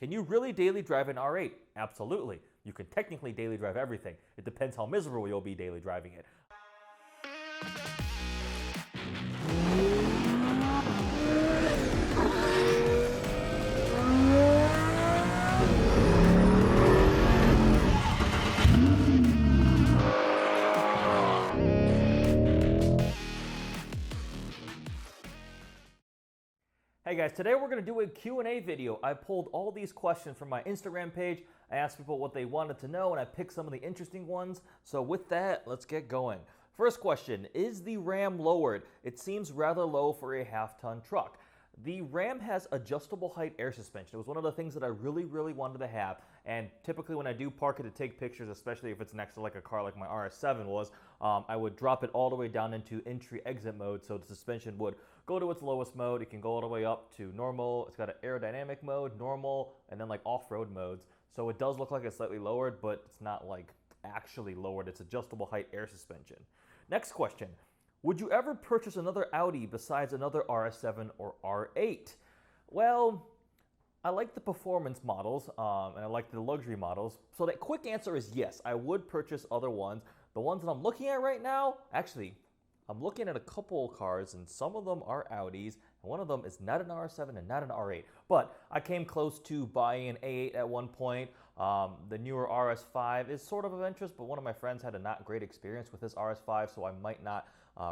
Can you really daily drive an R8? Absolutely. You can technically daily drive everything. It depends how miserable you'll be daily driving it. Hey guys, today we're going to do a Q&A video. I pulled all these questions from my Instagram page. I asked people what they wanted to know and I picked some of the interesting ones. So with that, let's get going. First question, is the Ram lowered? It seems rather low for a half-ton truck. The Ram has adjustable height air suspension. It was one of the things that I really wanted to have. And typically when I do park it to take pictures, especially if it's next to like a car like my RS7 was, I would drop it all the way down into entry-exit mode so the suspension would go to its lowest mode. It can go all the way up to normal. It's got an aerodynamic mode, normal, and then like off-road modes. So it does look like it's slightly lowered, but it's not like actually lowered. It's adjustable height air suspension. Next question. Would you ever purchase another Audi besides another RS7 or R8? Well, I like the performance models and I like the luxury models. So the quick answer is yes, I would purchase other ones. The ones that I'm looking at right now, actually, I'm looking at a couple cars and some of them are Audis and one of them is not an RS7 and not an R8. But I came close to buying an A8 at one point. The newer RS5 is sort of interest, but one of my friends had a not great experience with this RS5, so I might not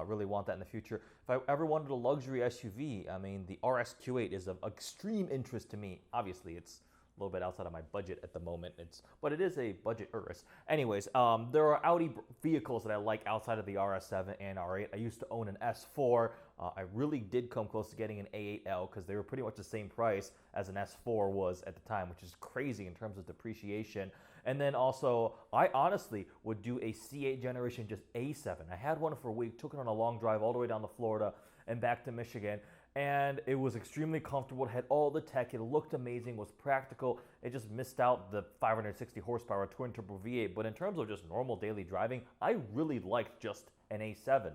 really want that in the future. If I ever wanted a luxury SUV, I mean, the RSQ8 is of extreme interest to me. Obviously, it's a little bit outside of my budget at the moment, but it is a budget Urus. Anyways, there are Audi vehicles that I like outside of the RS7 and R8. I used to own an S4. I really did come close to getting an A8L because they were pretty much the same price as an S4 was at the time, which is crazy in terms of depreciation. And then also, I honestly would do a C8 generation, just A7. I had one for a week, took it on a long drive all the way down to Florida and back to Michigan. And it was extremely comfortable. It had all the tech. It looked amazing, was practical. It just missed out the 560 horsepower twin turbo V8. But in terms of just normal daily driving, I really liked just an A7.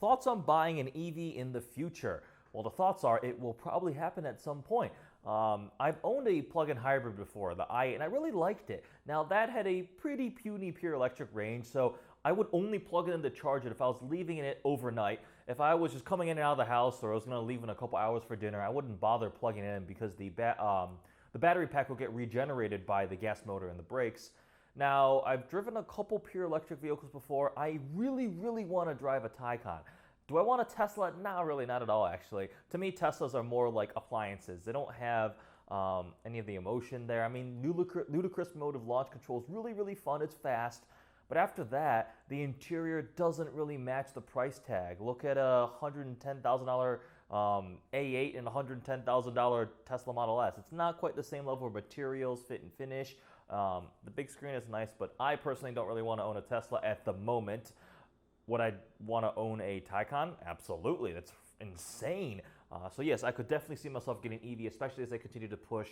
Thoughts on buying an EV in the future? Well, the thoughts are it will probably happen at some point. I've owned a plug-in hybrid before, the i8, and I really liked it. Now, that had a pretty puny pure electric range, so I would only plug it in to charge it if I was leaving it overnight. If I was just coming in and out of the house or I was going to leave in a couple hours for dinner, I wouldn't bother plugging it in because the battery pack will get regenerated by the gas motor and the brakes. Now, I've driven a couple pure electric vehicles before. I really want to drive a Taycan. Do I want a Tesla? No, really not at all, actually. To me, Teslas are more like appliances. They don't have any of the emotion there. I mean, ludicrous mode of launch control is really fun. It's fast. But after that, the interior doesn't really match the price tag. Look at a $110,000 A8 and a $110,000 Tesla Model S. It's not quite the same level of materials, fit and finish. The big screen is nice, but I personally don't really want to own a Tesla at the moment. Would I want to own a Taycan? Absolutely. That's insane. So yes, I could definitely see myself getting an EV, especially as they continue to push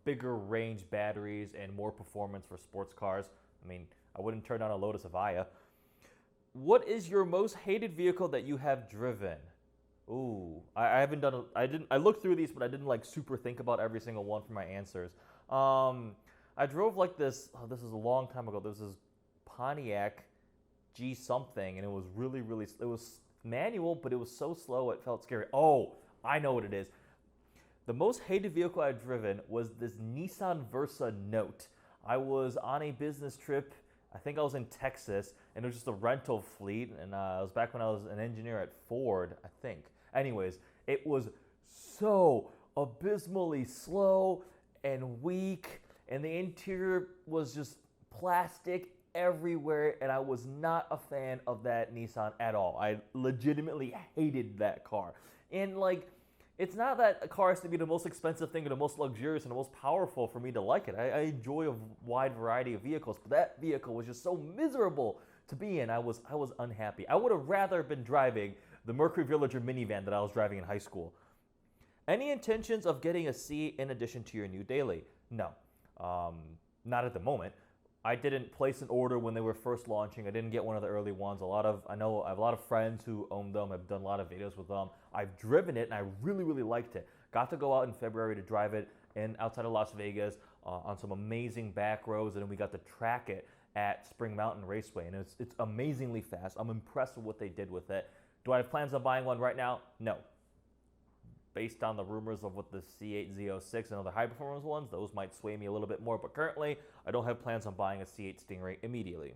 bigger range batteries and more performance for sports cars. I mean, I wouldn't turn down a Lotus Evija. What is your most hated vehicle that you have driven? Ooh, I haven't done. I looked through these, but I didn't like super think about every single one for my answers. I drove like this. Oh, this is a long time ago. There was this Pontiac G something, and it was really. It was manual, but it was so slow it felt scary. Oh, I know what it is. The most hated vehicle I've driven was this Nissan Versa Note. I was on a business trip. I think I was in Texas, and it was just a rental fleet, and it was back when I was an engineer at Ford, I think. Anyways, it was so abysmally slow and weak, and the interior was just plastic everywhere, and I was not a fan of that Nissan at all. I legitimately hated that car. And like, it's not that a car has to be the most expensive thing or the most luxurious and the most powerful for me to like it. I enjoy a wide variety of vehicles, but that vehicle was just so miserable to be in. I was unhappy. I would have rather been driving the Mercury Villager minivan that I was driving in high school. Any intentions of getting a C in addition to your new daily? No, not at the moment. I didn't place an order when they were first launching. I didn't get one of the early ones. I know I have a lot of friends who own them. I've done a lot of videos with them. I've driven it and I really liked it. Got to go out in February to drive it outside of Las Vegas on some amazing back roads, and then we got to track it at Spring Mountain Raceway, and it's amazingly fast. I'm impressed with what they did with it. Do I have plans on buying one right now? No. Based on the rumors of what the C8 Z06 and other high-performance ones, those might sway me a little bit more, but currently, I don't have plans on buying a C8 Stingray immediately.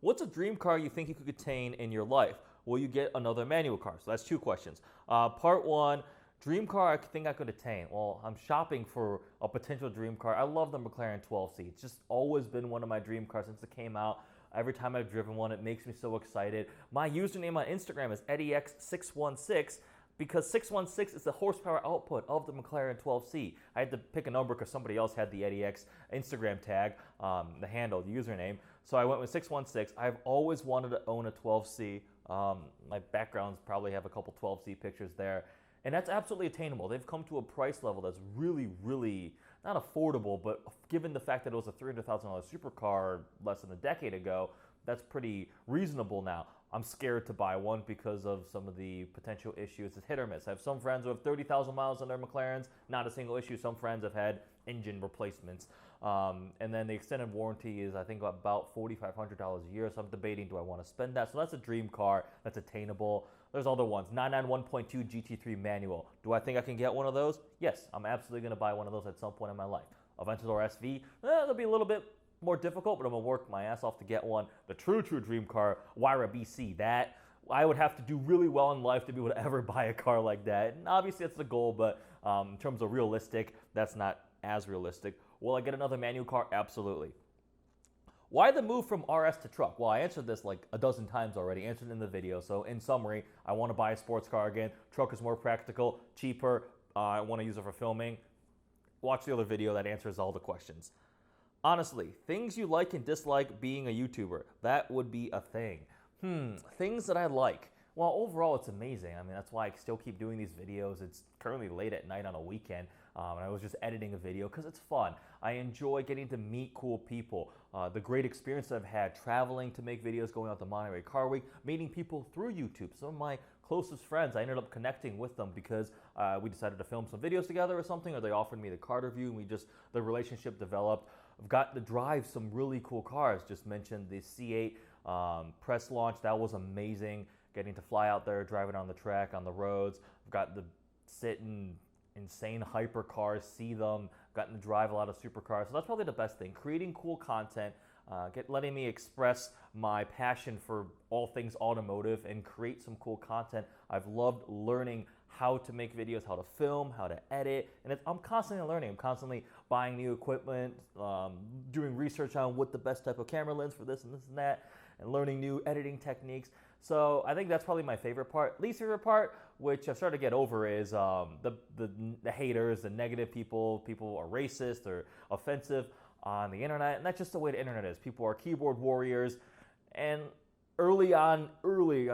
What's a dream car you think you could attain in your life? Will you get another manual car? So that's two questions. Part one, dream car I think I could attain. Well, I'm shopping for a potential dream car. I love the McLaren 12C. It's just always been one of my dream cars since it came out. Every time I've driven one, it makes me so excited. My username on Instagram is EddieX616 because 616 is the horsepower output of the McLaren 12C. I had to pick a number because somebody else had the EddieX Instagram tag, the handle, the username. So I went with 616. I've always wanted to own a 12C. My backgrounds probably have a couple 12C pictures there. And that's absolutely attainable. They've come to a price level that's really, really not affordable, but given the fact that it was a $300,000 supercar less than a decade ago, that's pretty reasonable now. I'm scared to buy one because of some of the potential issues. It's hit or miss. I have some friends who have 30,000 miles on their McLarens, not a single issue. Some friends have had engine replacements. And then the extended warranty is, I think, about $4,500 a year. So I'm debating, do I want to spend that? So that's a dream car that's attainable. There's other ones. 991.2 GT3 manual. Do I think I can get one of those? Yes, I'm absolutely going to buy one of those at some point in my life. Aventador SV, that'll be a little bit more difficult, but I'm going to work my ass off to get one. The true dream car, Wyra BC, that I would have to do really well in life to be able to ever buy a car like that. And obviously that's the goal, but in terms of realistic, that's not as realistic. Will I get another manual car? Absolutely. Why the move from RS to truck? Well, I answered this like a dozen times already, answered in the video. So in summary, I want to buy a sports car again. Truck is more practical, cheaper. I want to use it for filming. Watch the other video that answers all the questions. Honestly, things you like and dislike being a YouTuber. That would be a thing. Things that I like. Well, overall, it's amazing. I mean, that's why I still keep doing these videos. It's currently late at night on a weekend, and I was just editing a video because it's fun. I enjoy getting to meet cool people. The great experience I've had traveling to make videos, going out to Monterey Car Week, meeting people through YouTube. Some of my closest friends, I ended up connecting with them because we decided to film some videos together or something, or they offered me the car review, and the relationship developed. I've got to drive some really cool cars. Just mentioned the C8 press launch. That was amazing. Getting to fly out there, driving on the track, on the roads. I've got to sit in insane hypercars, see them. I've gotten to drive a lot of supercars. So that's probably the best thing. Creating cool content, letting me express my passion for all things automotive and create some cool content. I've loved learning how to make videos, how to film, how to edit, and I'm constantly learning. I'm constantly buying new equipment, doing research on what the best type of camera lens for this and that, and learning new editing techniques. So I think that's probably my favorite part. Least favorite part, which I've started to get over, is the haters, the negative people. People are racist or offensive on the internet, and that's just the way the internet is. People are keyboard warriors, and early, I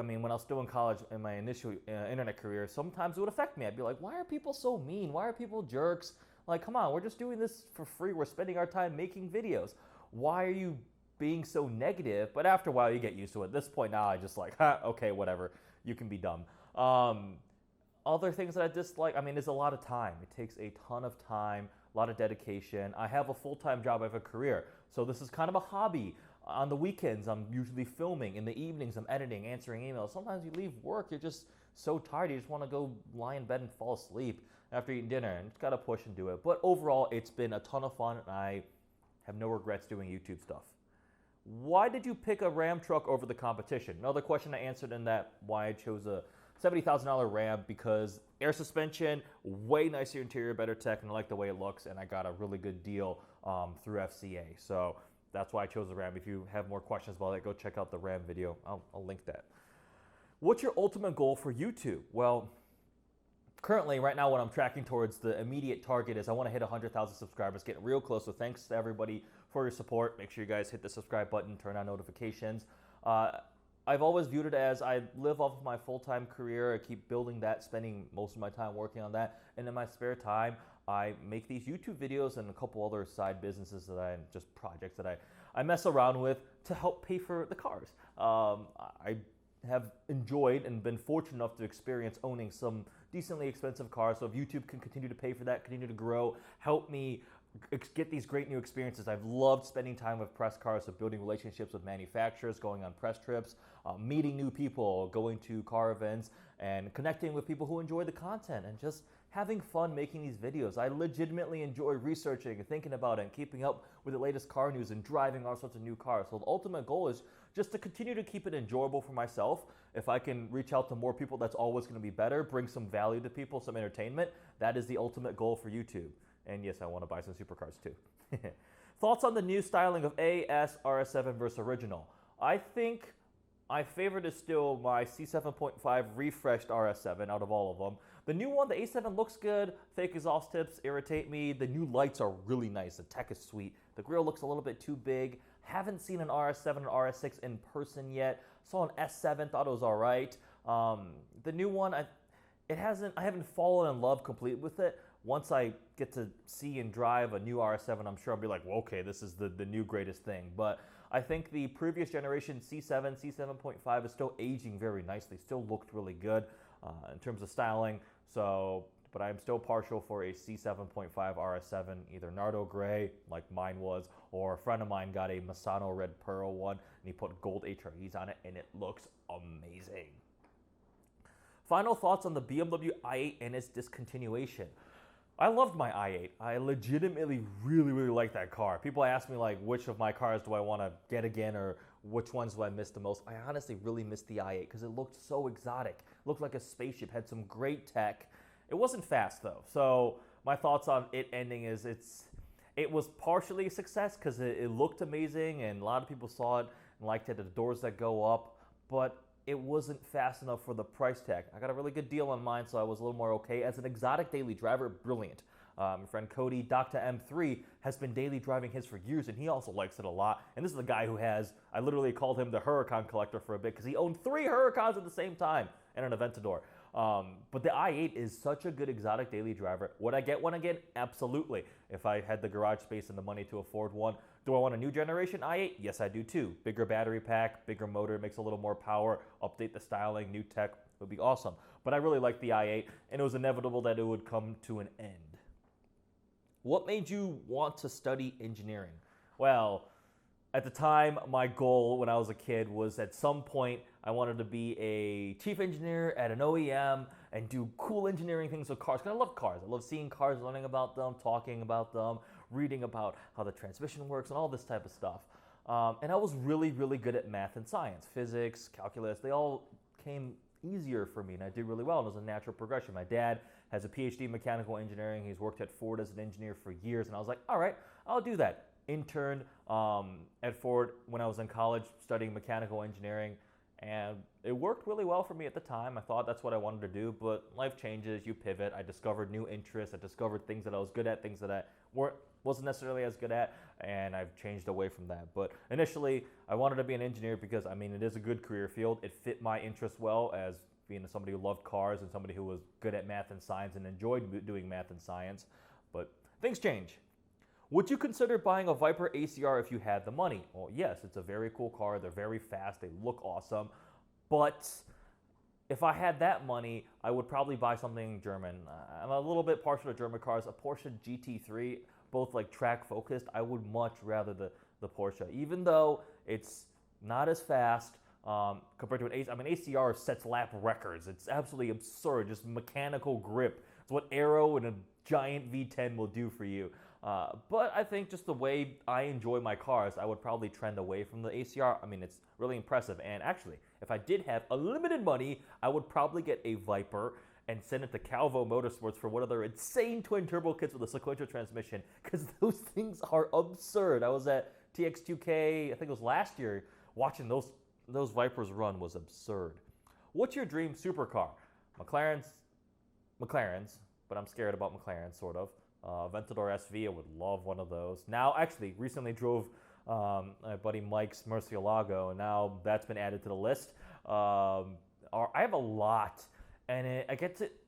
mean, when I was still in college in my initial internet career, sometimes it would affect me. I'd be like, why are people so mean? Why are people jerks? Like, come on, we're just doing this for free. We're spending our time making videos. Why are you being so negative? But after a while, you get used to it. At this point now, I just like, okay, whatever. You can be dumb. Other things that I dislike, I mean, there's a lot of time. It takes a ton of time, a lot of dedication. I have a full-time job. I have a career. So this is kind of a hobby. On the weekends, I'm usually filming. In the evenings, I'm editing, answering emails. Sometimes you leave work, you're just so tired, you just want to go lie in bed and fall asleep after eating dinner, and just got to push and do it. But overall, it's been a ton of fun, and I have no regrets doing YouTube stuff. Why did you pick a Ram truck over the competition? Another question I answered in that, why I chose a $70,000 Ram, because air suspension, way nicer interior, better tech, and I like the way it looks, and I got a really good deal through FCA. So that's why I chose the Ram. If you have more questions about it, go check out the Ram video. I'll link that. What's your ultimate goal for YouTube? Well, currently, right now, what I'm tracking towards, the immediate target is I want to hit 100,000 subscribers, getting real close. So thanks to everybody for your support. Make sure you guys hit the subscribe button, turn on notifications. I've always viewed it as I live off of my full-time career. I keep building that, spending most of my time working on that. And in my spare time, I make these YouTube videos and a couple other side businesses just projects that I mess around with to help pay for the cars. I have enjoyed and been fortunate enough to experience owning some decently expensive car. So if YouTube can continue to pay for that, continue to grow, help me get these great new experiences. I've loved spending time with press cars, so building relationships with manufacturers, going on press trips, meeting new people, going to car events, and connecting with people who enjoy the content, and just having fun making these videos. I legitimately enjoy researching and thinking about it and keeping up with the latest car news and driving all sorts of new cars. So the ultimate goal is just to continue to keep it enjoyable for myself. If I can reach out to more people, that's always going to be better. Bring some value to people, some entertainment. That is the ultimate goal for YouTube. And yes, I want to buy some supercars too. Thoughts on the new styling of AS RS7 versus original? I think my favorite is still my C7.5 refreshed RS7 out of all of them. The new one, the A7, looks good. Fake exhaust tips irritate me. The new lights are really nice. The tech is sweet. The grille looks a little bit too big. Haven't seen an RS7 and RS6 in person yet. Saw an S7, thought it was all right. The new one, I haven't fallen in love completely with it. Once I get to see and drive a new RS7, I'm sure I'll be like, well, okay, this is the new greatest thing. But I think the previous generation C7, C7.5 is still aging very nicely, still looked really good in terms of styling. So, but I'm still partial for a C7.5 RS7, either Nardo Gray, like mine was, or a friend of mine got a Misano Red Pearl one, and he put gold HREs on it, and it looks amazing. Final thoughts on the BMW i8 and its discontinuation. I loved my i8. I legitimately really like that car. People ask me like, which of my cars do I want to get again, or which ones do I miss the most? I honestly really missed the i8 because it looked so exotic. It looked like a spaceship, had some great tech. It wasn't fast though. So my thoughts on it ending is it was partially a success because it looked amazing and a lot of people saw it and liked it, the doors that go up, but it wasn't fast enough for the price tag. I got a really good deal on mine, so I was a little more okay. As an exotic daily driver, brilliant. My friend Cody, Dr. M3, has been daily driving his for years, and he also likes it a lot. And this is the guy who I literally called him the Huracan collector for a bit, because he owned 3 Huracans at the same time, and an Aventador. But the i8 is such a good exotic daily driver. Would I get one again? Absolutely. If I had the garage space and the money to afford one. Do I want a new generation i8? Yes, I do too. Bigger battery pack, bigger motor, makes a little more power, update the styling, new tech, would be awesome. But I really like the i8, and it was inevitable that it would come to an end. What made you want to study engineering? Well, at the time, my goal when I was a kid was at some point I wanted to be a chief engineer at an OEM and do cool engineering things with cars. Because I love cars. I love seeing cars, learning about them, talking about them, reading about how the transmission works and all this type of stuff. And I was really good at math and science. Physics, calculus, they all came easier for me and I did really well. And it was a natural progression. My dad has a PhD in mechanical engineering. He's worked at Ford as an engineer for years. And I was like, all right, I'll do that. Interned at Ford when I was in college studying mechanical engineering, and it worked really well for me at the time. I thought that's what I wanted to do, but life changes, you pivot. I discovered new interests, I discovered things that I was good at, things that I wasn't necessarily as good at, and I've changed away from that. But initially, I wanted to be an engineer because, I mean, it is a good career field. It fit my interests well as being somebody who loved cars and somebody who was good at math and science and enjoyed doing math and science, but things change. Would you consider buying a Viper ACR if you had the money? Well, yes, it's a very cool car. They're very fast. They look awesome. But if I had that money, I would probably buy something German. I'm a little bit partial to German cars. A Porsche GT3, both like track focused, I would much rather the Porsche. Even though it's not as fast compared to an ACR. I mean, ACR sets lap records. It's absolutely absurd. Just mechanical grip. It's what Aero and a giant V10 will do for you. But I think just the way I enjoy my cars, I would probably trend away from the ACR. I mean, it's really impressive. And actually, if I did have unlimited money, I would probably get a Viper and send it to Calvo Motorsports for one of their insane twin turbo kits with a sequential transmission, because those things are absurd. I was at TX2K, I think it was last year, watching those Vipers run was absurd. What's your dream supercar? McLaren's, but I'm scared about McLaren, sort of. Aventador SV, I would love one of those. Now, actually, recently drove my buddy Mike's Murcielago, and now that's been added to the list. I have a lot, and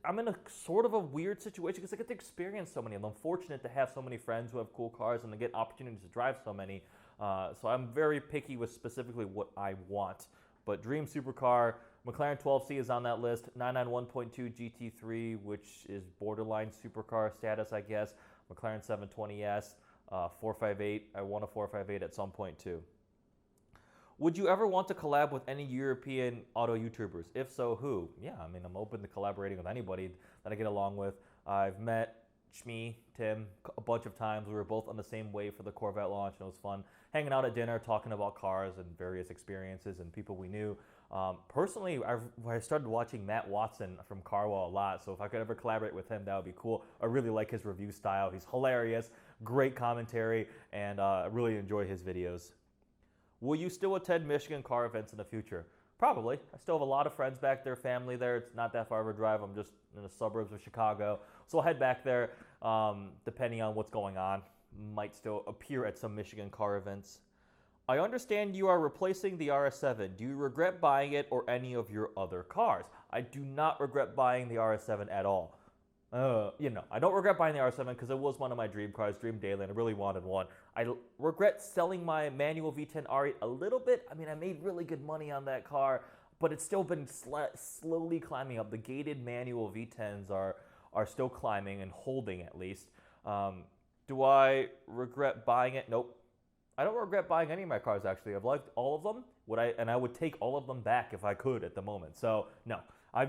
I'm in a sort of a weird situation because I get to experience so many. I'm fortunate to have so many friends who have cool cars and to get opportunities to drive so many. So I'm very picky with specifically what I want. But dream supercar, McLaren 12C is on that list. 991.2 GT3, which is borderline supercar status, I guess. McLaren 720S, 458. I want a 458 at some point too. Would you ever want to collab with any European auto YouTubers? If so, who? Yeah, I mean, I'm open to collaborating with anybody that I get along with. I've met Shmi, Tim, a bunch of times. We were both on the same wave for the Corvette launch, and it was fun hanging out at dinner, talking about cars and various experiences and people we knew. Personally, I started watching Matt Watson from Carwell a lot, so if I could ever collaborate with him, that would be cool. I really like his review style. He's hilarious, great commentary, and I really enjoy his videos. Will you still attend Michigan car events in the future? Probably. I still have a lot of friends back there, family there. It's not that far of a drive. I'm just in the suburbs of Chicago. So I'll head back there depending on what's going on. Might still appear at some Michigan car events. I understand you are replacing the RS7. Do you regret buying it or any of your other cars? I do not regret buying the RS7 at all. I don't regret buying the RS7 because it was one of my dream cars, dream daily, and I really wanted one. I regret selling my manual V10 R8 a little bit. I mean, I made really good money on that car, but it's still been slowly climbing up. The gated manual V10s are still climbing and holding at least. Do I regret buying it? Nope. I don't regret buying any of my cars, actually. I've liked all of them, and I would take all of them back if I could at the moment. So, no. I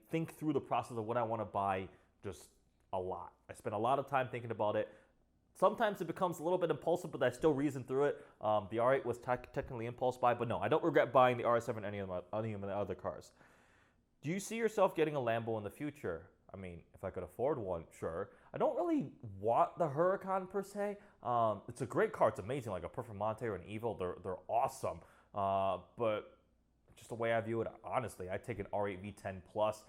think through the process of what I want to buy just a lot. I spend a lot of time thinking about it. Sometimes it becomes a little bit impulsive, but I still reason through it. The R8 was technically impulse buy, but no, I don't regret buying the RS7 any of the other cars. Do you see yourself getting a Lambo in the future? I mean, if I could afford one, sure. I don't really want the Huracan per se. It's a great car. It's amazing, like a Performante or an Evo. They're awesome. But just the way I view it, honestly, I'd take an R8 V10 Plus,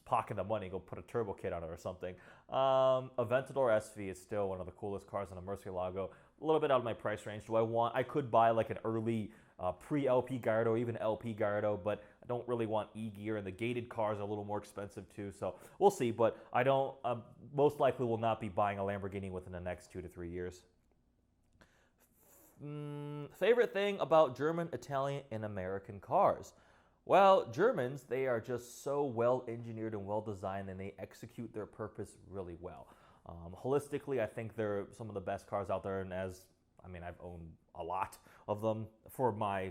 pocket the money, go put a turbo kit on it or something. Aventador SV is still one of the coolest cars in a Murcielago. A little bit out of my price range. I could buy like an early pre-LP Gallardo or even LP Gallardo, but I don't really want E-Gear, and the gated cars are a little more expensive too, so we'll see. But I don't, most likely will not be buying a Lamborghini within the next 2 to 3 years. Favorite thing about German, Italian, and American cars? Well, Germans, they are just so well engineered and well designed, and they execute their purpose really well. Holistically, I think they're some of the best cars out there, and I've owned a lot of them for my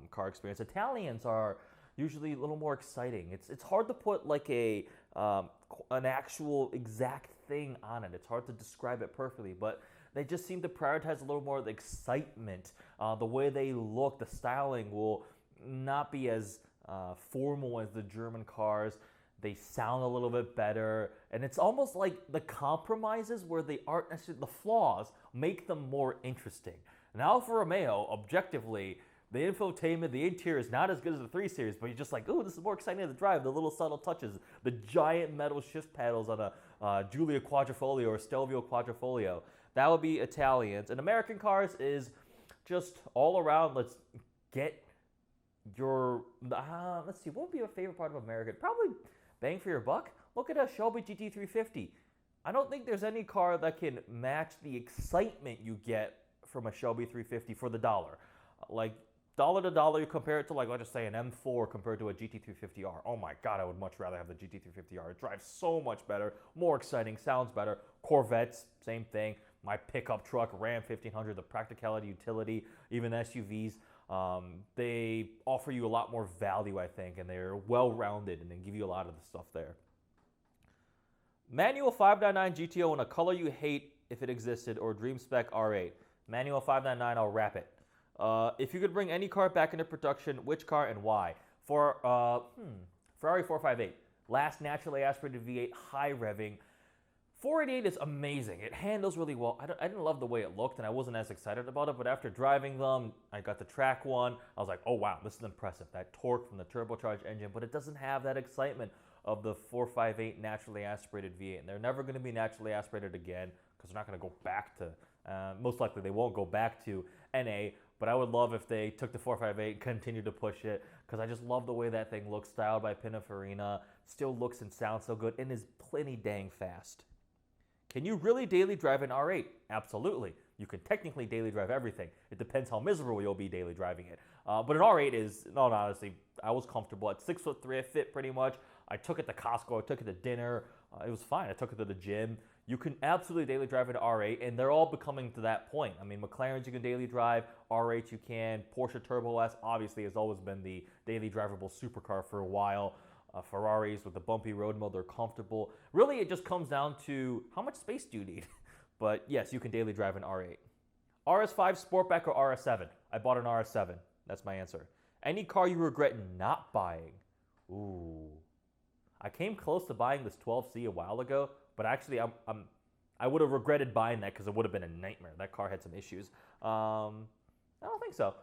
car experience. Italians are usually a little more exciting. It's hard to put like an actual exact thing on it. It's hard to describe it perfectly, but they just seem to prioritize a little more of the excitement. The way they look, the styling will not be as formal as the German cars. They sound a little bit better, and it's almost like the compromises where they aren't necessarily the flaws make them more interesting. And Alfa Romeo, objectively, the infotainment, the interior is not as good as the 3 Series, but you're just like, ooh, this is more exciting to drive. The little subtle touches, the giant metal shift paddles on a Giulia Quadrifoglio or Stelvio Quadrifoglio. That would be Italians. And American cars is just all around, let's get your, let's see, what would be your favorite part of American? Probably bang for your buck. Look at a Shelby GT350. I don't think there's any car that can match the excitement you get from a Shelby 350 for the dollar. Like, dollar to dollar, you compare it to, like, let's just say an M4 compared to a GT350R. Oh my God, I would much rather have the GT350R. It drives so much better, more exciting, sounds better. Corvettes, same thing. My pickup truck, Ram 1500, the practicality, utility, even SUVs. They offer you a lot more value, I think, and they're well-rounded, and they give you a lot of the stuff there. Manual 599 GTO in a color you hate if it existed, or dream spec R8. Manual 599, I'll wrap it. If you could bring any car back into production, which car and why? For Ferrari 458, last naturally aspirated V8, high revving. 488 is amazing. It handles really well. I didn't love the way it looked, and I wasn't as excited about it, but after driving them, I got the track one. I was like, oh wow, this is impressive. That torque from the turbocharged engine, but it doesn't have that excitement of the 458 naturally aspirated V8. And they're never going to be naturally aspirated again because they're not going to go back to, most likely they won't go back to NA, but I would love if they took the 458 and continued to push it because I just love the way that thing looks, styled by Pininfarina, still looks and sounds so good, and is plenty dang fast. Can you really daily drive an R8? Absolutely. You can technically daily drive everything. It depends how miserable you'll be daily driving it. But an R8 is, no, honestly, I was comfortable. At 6'3", it fit pretty much. I took it to Costco. I took it to dinner. It was fine. I took it to the gym. You can absolutely daily drive an R8, and they're all becoming to that point. I mean, McLarens you can daily drive, R8 you can, Porsche Turbo S obviously has always been the daily drivable supercar for a while. Ferraris with the bumpy road mode, they're comfortable. Really, it just comes down to how much space do you need? But yes, you can daily drive an R8. RS5 Sportback or RS7? I bought an RS7. That's my answer. Any car you regret not buying? Ooh. I came close to buying this 12C a while ago, but actually I would have regretted buying that because it would have been a nightmare. That car had some issues. I don't think so.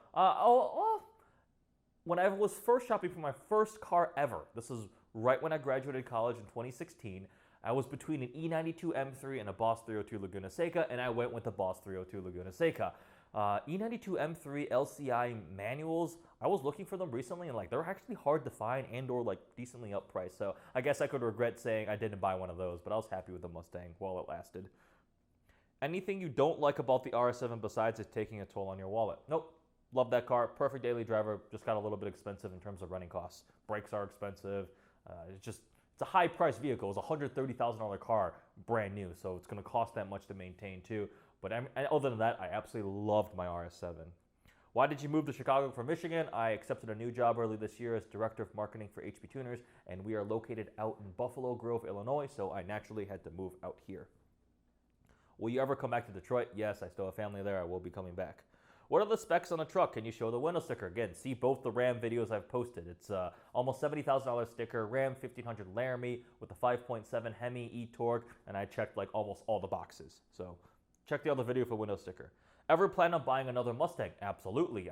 When I was first shopping for my first car ever, this was right when I graduated college in 2016, I was between an E92 M3 and a Boss 302 Laguna Seca, and I went with the Boss 302 Laguna Seca. E92 M3 LCI manuals, I was looking for them recently, and they're actually hard to find and or decently up priced. So I guess I could regret saying I didn't buy one of those, but I was happy with the Mustang while it lasted. Anything you don't like about the RS7 besides it taking a toll on your wallet? Nope. Love that car. Perfect daily driver. Just got a little bit expensive in terms of running costs. Brakes are expensive. It's a high-priced vehicle. It's a $130,000 car, brand new, so it's going to cost that much to maintain too. But other than that, I absolutely loved my RS7. Why did you move to Chicago from Michigan? I accepted a new job early this year as Director of Marketing for HP Tuners, and we are located out in Buffalo Grove, Illinois, so I naturally had to move out here. Will you ever come back to Detroit? Yes, I still have family there. I will be coming back. What are the specs on the truck? Can you show the window sticker? Again, see both the Ram videos I've posted. It's almost $70,000 sticker, Ram 1500 Laramie with the 5.7 Hemi e-torque, and I checked almost all the boxes. So check the other video for window sticker. Ever plan on buying another Mustang? Absolutely.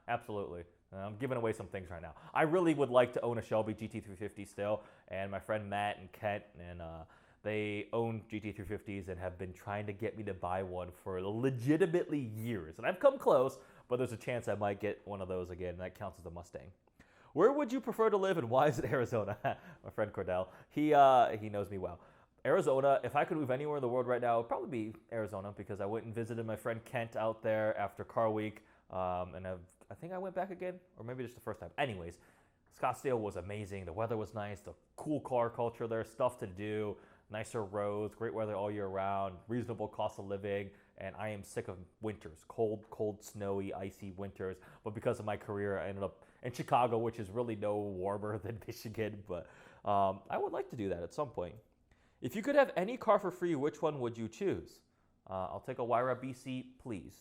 Absolutely. I'm giving away some things right now. I really would like to own a Shelby GT350 still, and my friend Matt and Kent and they own GT350s and have been trying to get me to buy one for legitimately years. And I've come close, but there's a chance I might get one of those again, and that counts as a Mustang. Where would you prefer to live, and why is it Arizona? My friend Cordell, he knows me well. Arizona, if I could move anywhere in the world right now, it would probably be Arizona, because I went and visited my friend Kent out there after Car Week, and I think I went back again, or maybe just the first time. Anyways, Scottsdale was amazing. The weather was nice, the cool car culture there, stuff to do, nicer roads, great weather all year round, reasonable cost of living, and I am sick of winters, cold, snowy, icy winters. But because of my career, I ended up in Chicago, which is really no warmer than Michigan, but I would like to do that at some point. If you could have any car for free, which one would you choose? I'll take a Wyra BC, please.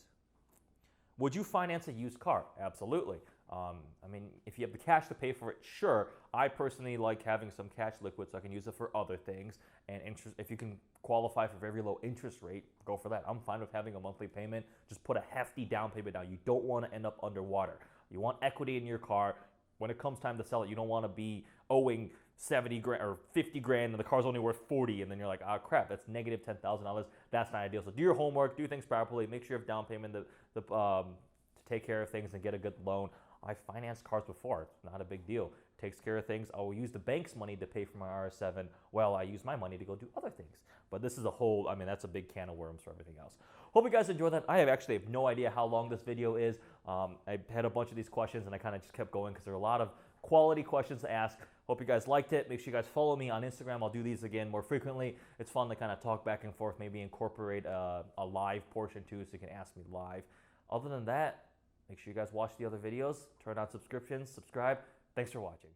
Would you finance a used car? Absolutely. I mean, if you have the cash to pay for it, sure. I personally like having some cash liquid so I can use it for other things. And interest, if you can qualify for very low interest rate, go for that. I'm fine with having a monthly payment. Just put a hefty down payment down. You don't want to end up underwater. You want equity in your car. When it comes time to sell it, you don't want to be owing 70 grand or 50 grand and the car's only worth 40, and then you're like, oh crap, that's negative $10,000. That's not ideal. So do your homework, do things properly, make sure you have down payment to take care of things and get a good loan. I financed cars before. It's not a big deal. Takes care of things. I will use the bank's money to pay for my RS7 while I use my money to go do other things. But this is a whole, that's a big can of worms for everything else. Hope you guys enjoyed that. I actually have no idea how long this video is. I had a bunch of these questions and I kind of just kept going because there are a lot of quality questions to ask. Hope you guys liked it. Make sure you guys follow me on Instagram. I'll do these again more frequently. It's fun to kind of talk back and forth, maybe incorporate a live portion too so you can ask me live. Other than that, make sure you guys watch the other videos, turn on subscriptions, subscribe. Thanks for watching.